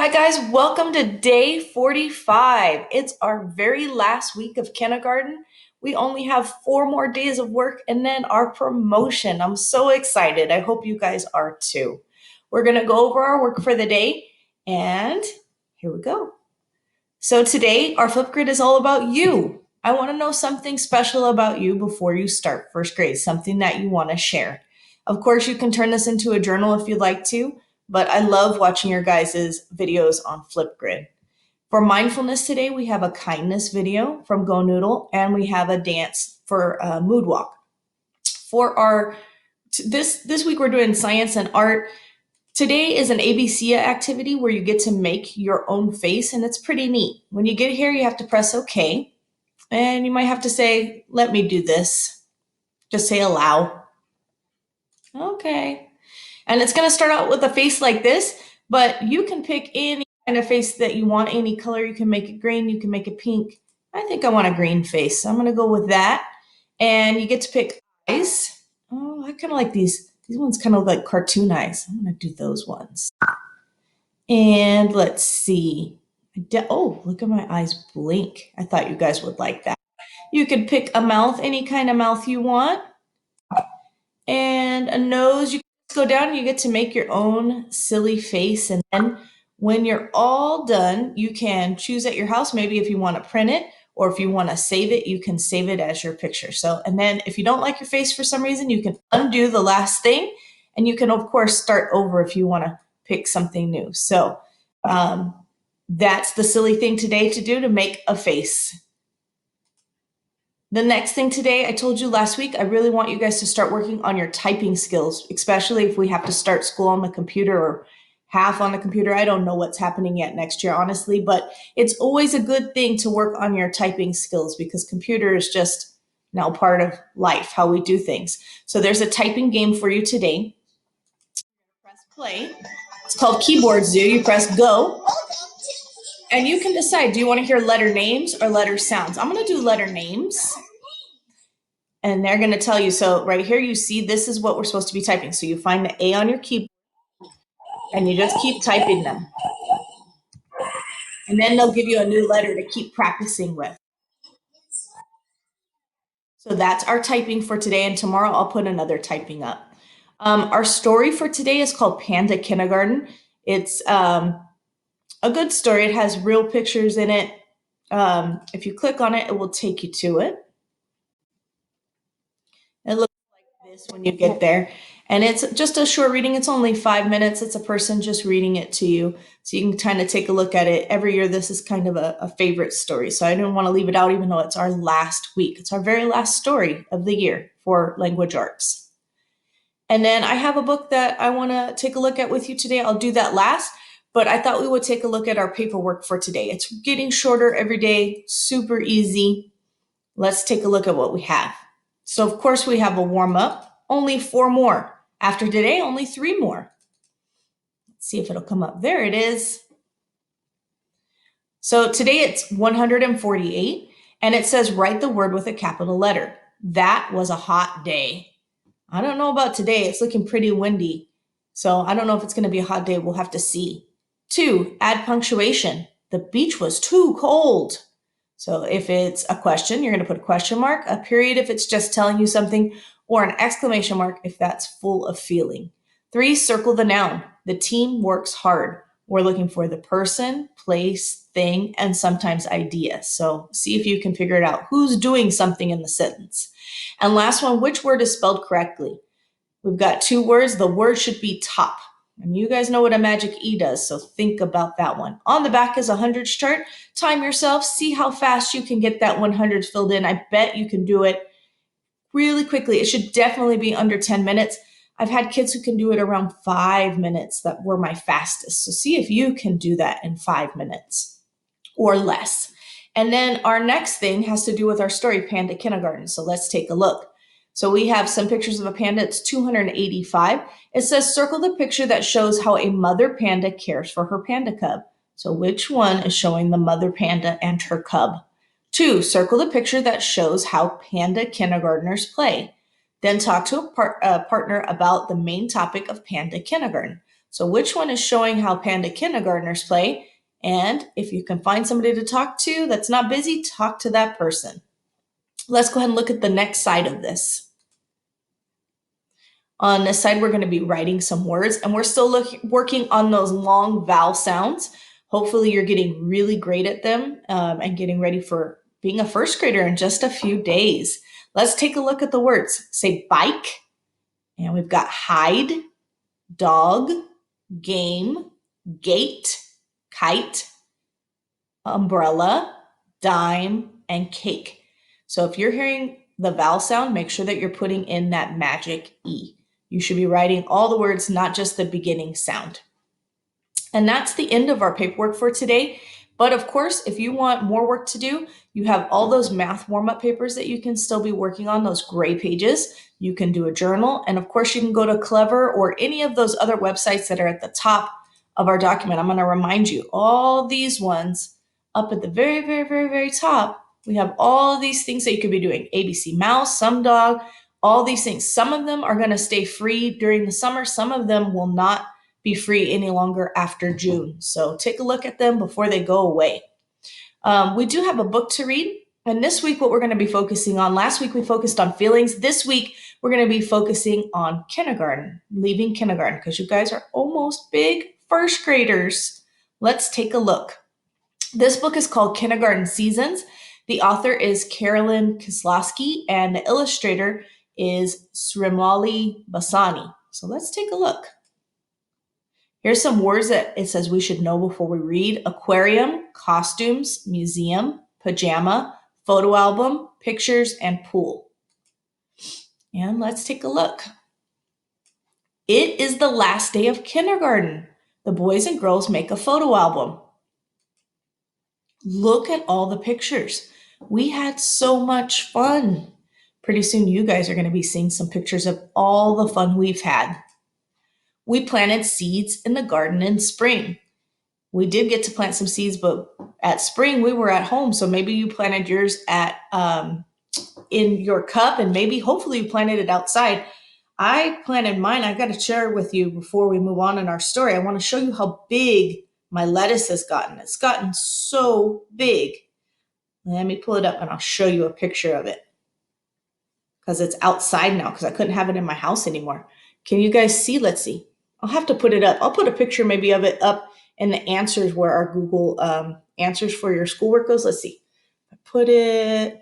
Hi, guys. Welcome to day 45. It's our very last week of kindergarten. We only have 4 more days of work and then our promotion. I'm so excited. I hope you guys are too. We're going to go over our work for the day, and here we go. So, today, our Flipgrid is all about you. I want to know something special about you before you start first grade, something that you want to share. Of course, you can turn this into a journal if you'd like to, but I love watching your guys' videos on Flipgrid. For mindfulness today, we have a kindness video from Go Noodle, and we have a dance for a mood walk. For our this week, we're doing science and art. Today is an ABC activity where you get to make your own face, and it's pretty neat. When you get here, you have to press OK, and you might have to say, "Let me do this." Just say allow. Okay. And it's going to start out with a face like this, but you can pick any kind of face that you want, any color. You can make it green, you can make it pink. I think I want a green face, so I'm going to go with that. And you get to pick eyes. Oh, I kind of like these. These ones kind of look like cartoon eyes. I'm going to do those ones. And let's see. Oh, look at my eyes blink. I thought you guys would like that. You could pick a mouth, any kind of mouth you want. And a nose. You go down and you get to make your own silly face. And then when you're all done, you can choose at your house, maybe if you want to print it or if you want to save it, you can save it as your picture. So, and then if you don't like your face for some reason, you can undo the last thing and you can, of course, start over if you want to pick something new. So, that's the silly thing today to do, to make a face. The next thing today, I told you last week, I really want you guys to start working on your typing skills, especially if we have to start school on the computer or half on the computer. I don't know what's happening yet next year, honestly, but it's always a good thing to work on your typing skills because computer is just now part of life, how we do things. So there's a typing game for you today. Press play. It's called Keyboard Zoo. You press go. And you can decide, do you want to hear letter names or letter sounds? I'm going to do letter names. And they're going to tell you, so right here you see this is what we're supposed to be typing. So you find the A on your keyboard and you just keep typing them. And then they'll give you a new letter to keep practicing with. So that's our typing for today, and tomorrow I'll put another typing up. Our story for today is called Panda Kindergarten. It's a good story. It has real pictures in it. If you click on it, it will take you to it. It looks like this when you get there. And it's just a short reading. It's only 5 minutes. It's a person just reading it to you. So you can kind of take a look at it. Every year, this is kind of a favorite story. So I didn't want to leave it out, even though it's our last week. It's our very last story of the year for language arts. And then I have a book that I want to take a look at with you today. I'll do that last, but I thought we would take a look at our paperwork for today. It's getting shorter every day, super easy. Let's take a look at what we have. So, of course, we have a warm up, only 4 more. After today, only 3 more. Let's see if it'll come up. There it is. So today it's 148, and it says write the word with a capital letter. That was a hot day. I don't know about today. It's looking pretty windy. So I don't know if it's going to be a hot day. We'll have to see. 2, add punctuation. The beach was too cold. So if it's a question, you're going to put a question mark, a period if it's just telling you something, or an exclamation mark if that's full of feeling. 3, circle the noun. The team works hard. We're looking for the person, place, thing, and sometimes idea. So see if you can figure it out. Who's doing something in the sentence? And last one, which word is spelled correctly? We've got 2 words. The word should be top. And you guys know what a magic E does, so think about that one. On the back is a hundreds chart. Time yourself. See how fast you can get that 100 filled in. I bet you can do it really quickly. It should definitely be under 10 minutes. I've had kids who can do it around 5 minutes. That were my fastest. So see if you can do that in 5 minutes or less. And then our next thing has to do with our story, Panda Kindergarten. So let's take a look. So we have some pictures of a panda. It's 285. It says circle the picture that shows how a mother panda cares for her panda cub. So which one is showing the mother panda and her cub? 2, circle the picture that shows how panda kindergartners play. Then talk to a partner about the main topic of Panda Kindergarten. So which one is showing how Panda kindergartners play? And if you can find somebody to talk to that's not busy, talk to that person. Let's go ahead and look at the next side of this. On this side, we're going to be writing some words, and we're still working on those long vowel sounds. Hopefully you're getting really great at them and getting ready for being a first grader in just a few days. Let's take a look at the words. Say bike, and we've got hide, dog, game, gate, kite, umbrella, dime, and cake. So if you're hearing the vowel sound, make sure that you're putting in that magic E. You should be writing all the words, not just the beginning sound. And that's the end of our paperwork for today. But of course, if you want more work to do, you have all those math warm-up papers that you can still be working on, those gray pages. You can do a journal. And of course, you can go to Clever or any of those other websites that are at the top of our document. I'm going to remind you, all these ones up at the very, very, very, very top, we have all these things that you could be doing. ABC Mouse, Some Dog, all these things. Some of them are going to stay free during the summer. Some of them will not be free any longer after June. So take a look at them before they go away. We do have a book to read. And this week, what we're going to be focusing on, last week we focused on feelings. This week, we're going to be focusing on kindergarten, leaving kindergarten, because you guys are almost big first graders. Let's take a look. This book is called Kindergarten Seasons. The author is Carolyn Kislowski, and the illustrator is Srimali Basani. So let's take a look. Here's some words that it says we should know before we read: aquarium, costumes, museum, pajama, photo album, pictures, and pool. And let's take a look. It is the last day of kindergarten. The boys and girls make a photo album. Look at all the pictures. We had so much fun. Pretty soon you guys are going to be seeing some pictures of all the fun we've had. We planted seeds in the garden in spring. We did get to plant some seeds, but at spring we were at home. So maybe you planted yours at in your cup, and maybe hopefully you planted it outside. I planted mine. I've got to share with you before we move on in our story. I want to show you how big my lettuce has gotten. It's gotten so big. Let me pull it up and I'll show you a picture of it, because it's outside now because I couldn't have it in my house anymore. Can you guys see? Let's see. I'll have to put it up. I'll put a picture maybe of it up in the answers where our Google answers for your schoolwork goes. Let's see. I put it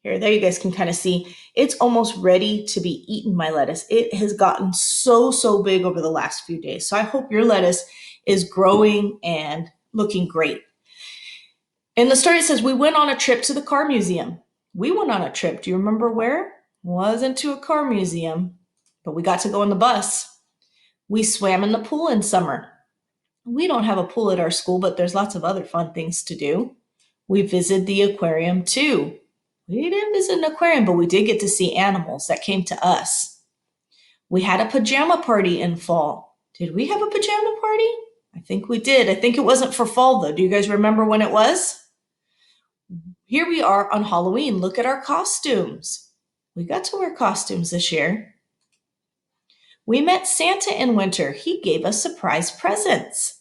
here. There you guys can kind of see. It's almost ready to be eaten, my lettuce. It has gotten so big over the last few days. So I hope your lettuce is growing and looking great. In the story, it says, we went on a trip to the car museum. We went on a trip. Do you remember where? Wasn't to a car museum, but we got to go on the bus. We swam in the pool in summer. We don't have a pool at our school, but there's lots of other fun things to do. We visited the aquarium too. We didn't visit an aquarium, but we did get to see animals that came to us. We had a pajama party in fall. Did we have a pajama party? I think we did. I think it wasn't for fall though. Do you guys remember when it was? Here we are on Halloween. Look at our costumes. We got to wear costumes this year. We met Santa in winter. He gave us surprise presents.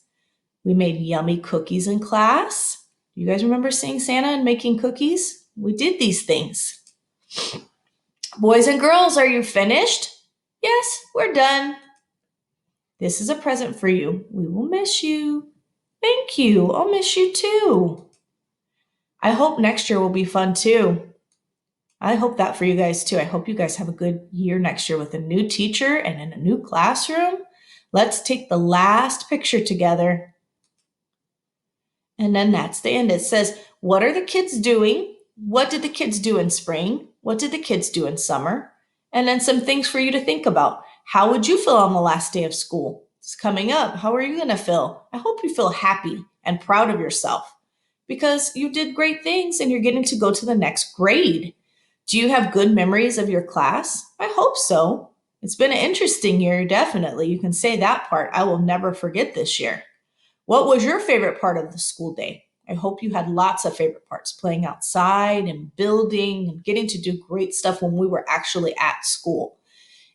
We made yummy cookies in class. You guys remember seeing Santa and making cookies? We did these things. Boys and girls, are you finished? Yes, we're done. This is a present for you. We will miss you. Thank you. I'll miss you too. I hope next year will be fun too. I hope that for you guys too. I hope you guys have a good year next year with a new teacher and in a new classroom. Let's take the last picture together. And then that's the end. It says, what are the kids doing? What did the kids do in spring? What did the kids do in summer? And then some things for you to think about. How would you feel on the last day of school? It's coming up. How are you going to feel? I hope you feel happy and proud of yourself because you did great things and you're getting to go to the next grade. Do you have good memories of your class? I hope so. It's been an interesting year, definitely. You can say that part. I will never forget this year. What was your favorite part of the school day? I hope you had lots of favorite parts, playing outside and building and getting to do great stuff when we were actually at school.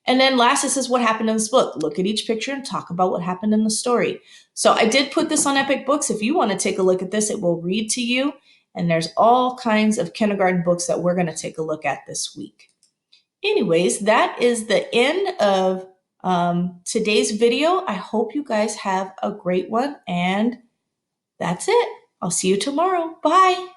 And then last, it says what happened in this book. Look at each picture and talk about what happened in the story. So I did put this on Epic Books. If you want to take a look at this, it will read to you. And there's all kinds of kindergarten books that we're going to take a look at this week. Anyways, that is the end of today's video. I hope you guys have a great one. And that's it. I'll see you tomorrow. Bye.